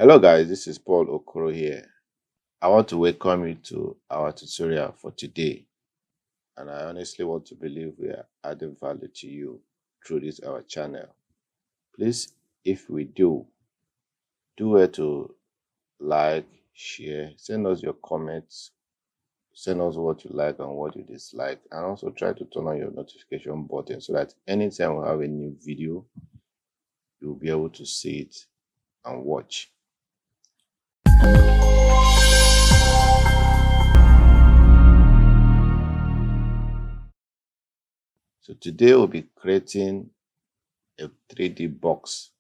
Hello guys, this is Paul Okoro here. I want to welcome you to our tutorial for today, and I honestly want to believe we are adding value to you through this our channel. Please, if we do well to like, share, send us your comments, send us what you like and what you dislike, and also try to turn on your notification button so that anytime we have a new video, you'll be able to see it and watch. So today we'll be creating a 3D box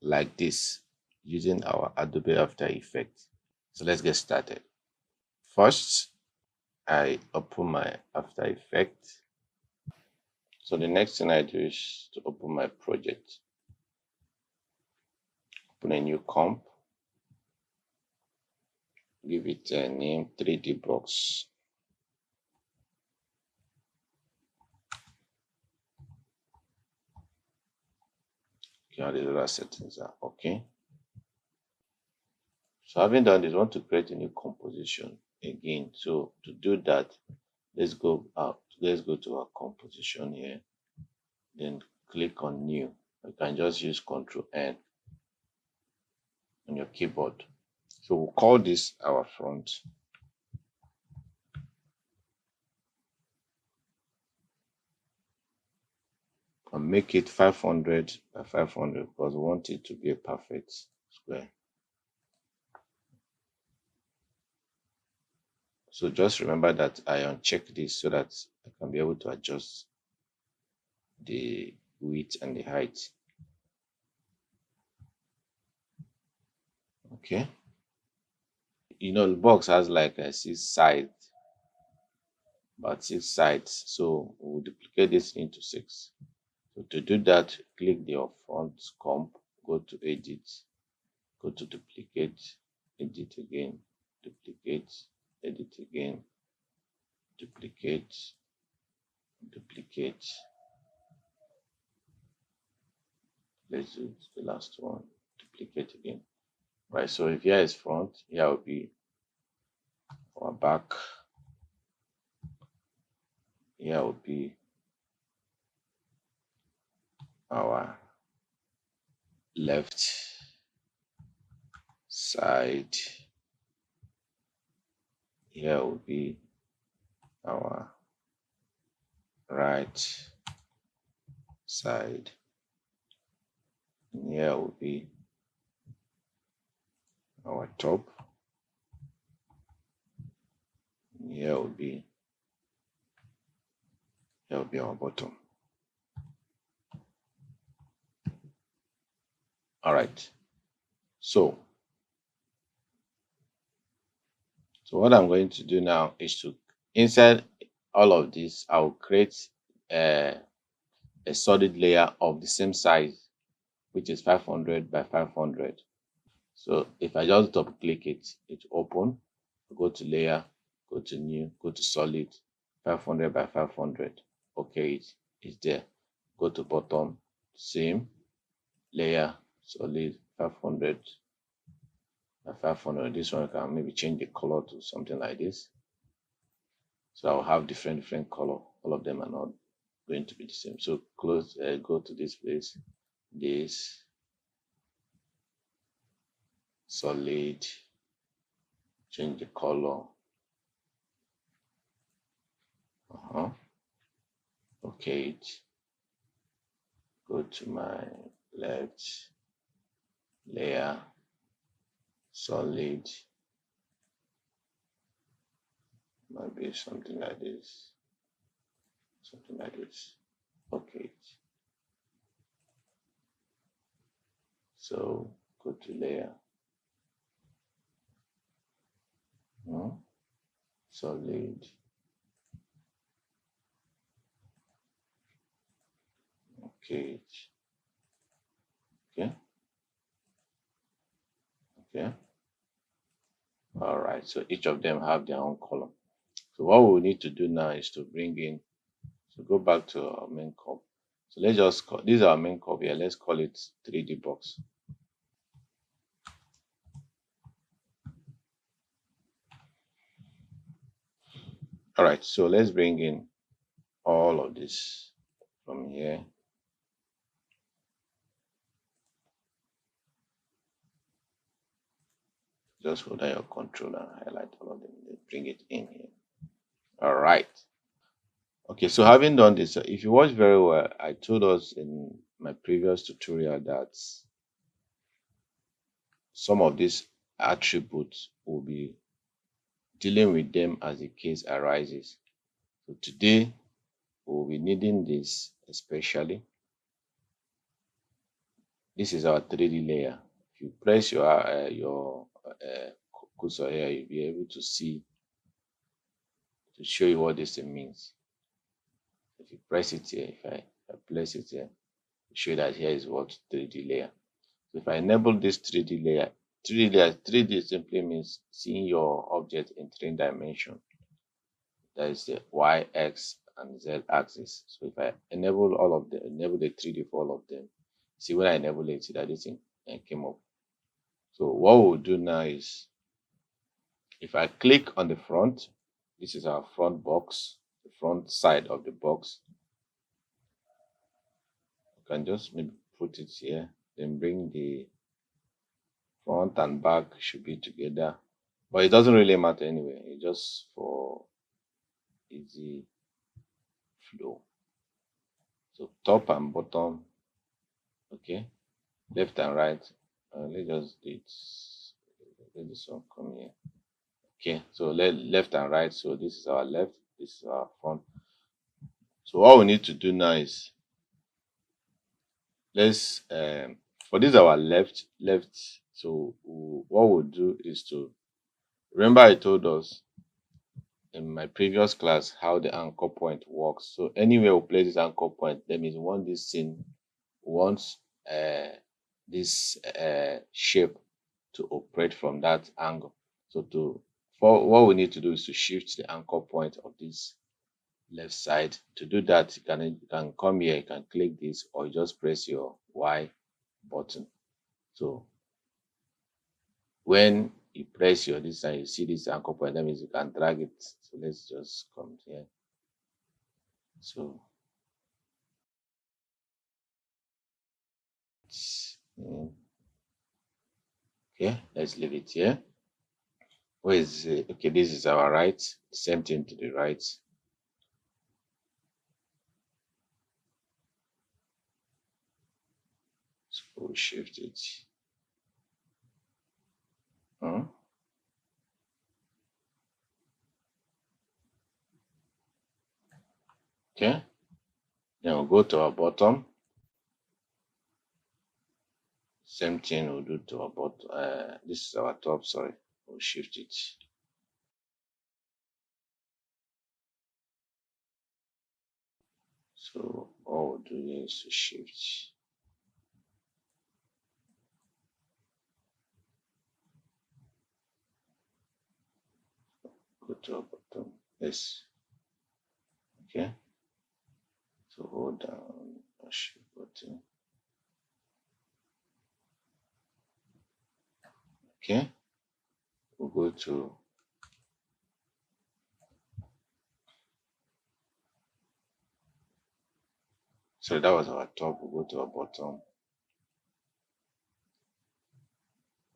like this using our Adobe After Effects. So let's get started. First, I open my After Effects. So the next thing I do is to open my project. Open a new comp. Give it a name 3D box. Okay, all the other settings are okay. So having done this, I want to create a new composition again. So to do that, let's go to our composition here, then click on new. You can just use Ctrl N on your keyboard. So we'll call this our front. And make it 500 by 500 because we want it to be a perfect square. So just remember that I uncheck this so that I can be able to adjust the width and the height. Okay. You know, the box has like a 6 sides, about 6 sides. So we'll duplicate this into 6. So to do that, click your front comp, go to edit, go to duplicate, edit again, duplicate, edit again, duplicate, duplicate. Let's do the last one, duplicate again. Right, so if here is front, here will be our back, here will be our left side, here will be our right side, and here will be our top, and here will be our bottom. All right, so what I'm going to do now is to, inside all of this, I'll create a solid layer of the same size, which is 500 by 500. So if I just double click it, it open, go to layer, go to new, go to solid, 500 by 500. Okay, it's there. Go to bottom, same, layer, solid, 500 by 500. This one I can maybe change the color to something like this. So I'll have different color. All of them are not going to be the same. So close, go to this place, this, solid, change the color. Okay, go to my left, layer, solid, might be something like this, okay. So go to layer, solid, okay, all right. So each of them have their own column. So what we need to do now is to bring in, so go back to our main comp. So let's just call this our main comp here. Let's call it 3D box. All right, so let's bring in all of this from here. Just hold down your control and highlight all of them. Then bring it in here. All right. Okay, so having done this, if you watch very well, I told us in my previous tutorial that some of these attributes will be dealing with them as the case arises. So today we'll be needing this especially. This is our 3D layer. If you press your cursor here, you'll be able to see, to show you what this means. If you press it here, if I place it here, show that here is what 3D layer. So if I enable this 3D layer, 3D simply means seeing your object in 3 dimensions. That is the Y, X, and Z axis. So if I enable all of them, enable the 3D for all of them, see when I enable it, see that this thing came up. So what we'll do now is, if I click on the front, this is our front box, the front side of the box. You can just maybe put it here, then bring the front and back should be together, but it doesn't really matter anyway. It's just for easy flow. So top and bottom, okay, left and right. Let's just do it. Let this one come here. Okay, so left and right. So this is our left, this is our front. So what we need to do now is, let's for this our left. So what we'll do is to remember I told us in my previous class how the anchor point works. So anywhere we place this anchor point, that means we want this scene, wants this shape to operate from that angle. So for what we need to do is to shift the anchor point of this left side. To do that, you can come here, you can click this, or you just press your Y button. So when you press your this and you see this anchor point, that means you can drag it. So let's just come here. So okay, let's leave it here. Where is it? Okay, this is our right. Same thing to the right. So we'll shift it. Okay, then we'll go to our bottom. Same thing we'll do to our bottom. This is our top, sorry. We'll shift it. So all we'll do here is to shift. Go to our bottom. Yes. Okay. So hold down our shift button. Okay. We'll go to so that was our top. We'll go to our bottom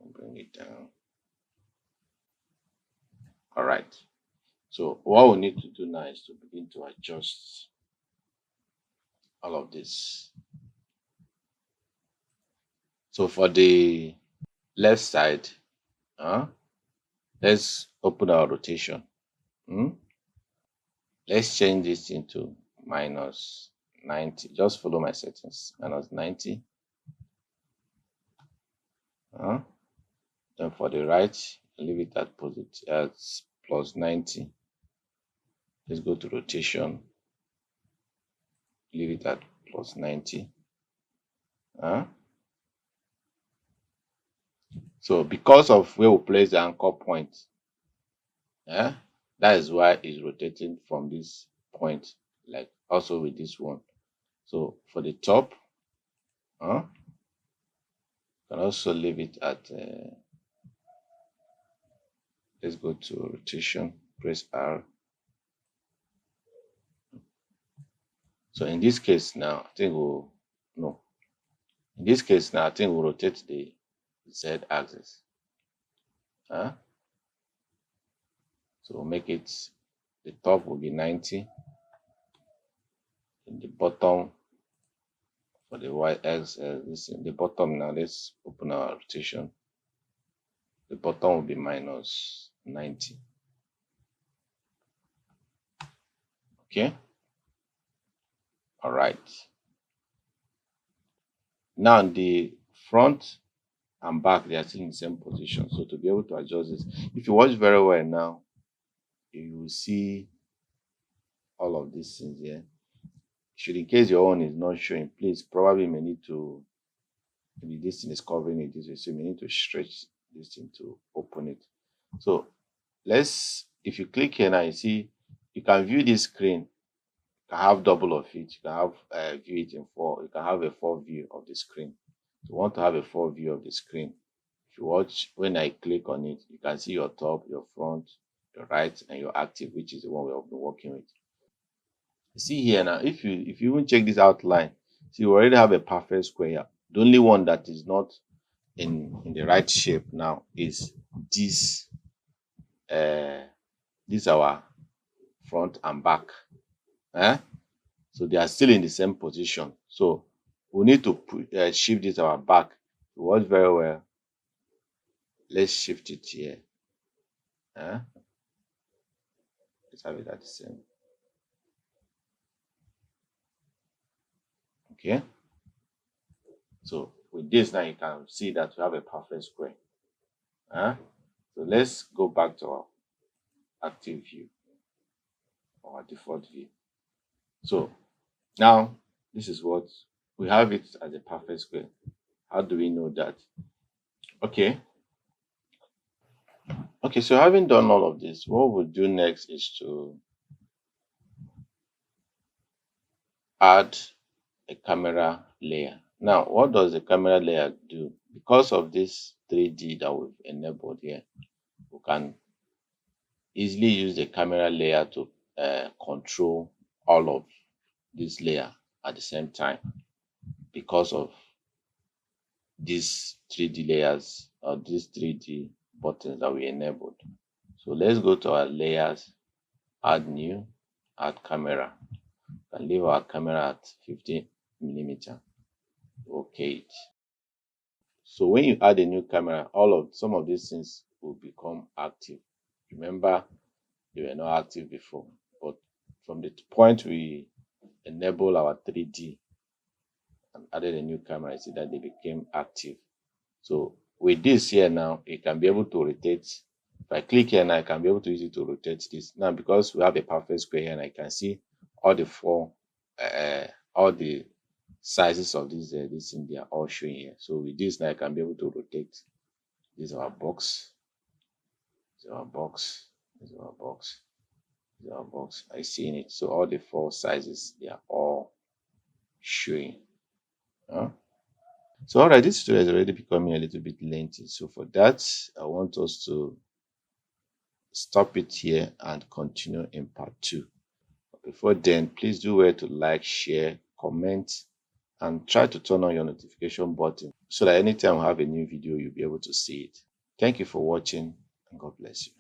and bring it down. All right. So what we need to do now is to begin to adjust all of this. So for the left side, let's open our rotation. Let's change this into minus 90. Just follow my settings. Minus 90. Then for the right, leave it at plus 90. Let's go to rotation. Leave it at plus 90. So because of where we place the anchor point, that is why it's rotating from this point, like also with this one. So for the top, you can also leave it at let's go to rotation, press R. So in this case now, I think we'll no. In this case now, I think we'll rotate the Z axis. Huh? So we'll make it, the top will be 90, and the bottom for the Y axis, this the bottom now. Let's open our rotation. The bottom will be minus 90. Okay. All right. Now the front and back, they are still in the same position. So to be able to adjust this, if you watch very well now, you will see all of these things here. Should in case your own is not showing, please probably may need to, maybe this thing is covering it this way, so you may need to stretch this thing to open it. So let's, if you click here now, you see you can view this screen. You can have double of it. You can have view it in 4. You can have a 4 view of the screen. If you want to have a 4 view of the screen, if you watch, when I click on it, you can see your top, your front, your right, and your active, which is the one we have been working with. You see here now, if you even check this outline, see you already have a perfect square here. The only one that is not in the right shape now is this our front and back. So they are still in the same position. So we need to shift this our back. It works very well. Let's shift it here. Let's have it at the same. Okay. So with this now, you can see that we have a perfect square. So let's go back to our active view, our default view. So now this is what we have, it as a perfect square. How do we know that? Okay, so having done all of this, what we'll do next is to add a camera layer. Now, what does the camera layer do? Because of this 3D that we've enabled here, we can easily use the camera layer to control all of this layer at the same time, because of these 3D layers or these 3D buttons that we enabled. So let's go to our layers, add new, add camera. We can leave our camera at 50mm. Okay. So when you add a new camera, some of these things will become active. Remember, they were not active before, but from the point we enable our 3D and added a new camera, you see that they became active. So with this here now, you can be able to rotate. If I click here now, I can be able to use it to rotate this. Now, because we have a perfect square here, and I can see all the all the sizes of this thing, they are all showing here. So with this now, I can be able to rotate. This is our box. This is our box. This is our box. This is our box. I see in it. So all the 4 sizes, they are all showing. So all right, this tutorial is already becoming a little bit lengthy. So for that, I want us to stop it here and continue in part 2. But before then, please do well to like, share, comment, and try to turn on your notification button so that anytime I have a new video, you'll be able to see it. Thank you for watching, and God bless you.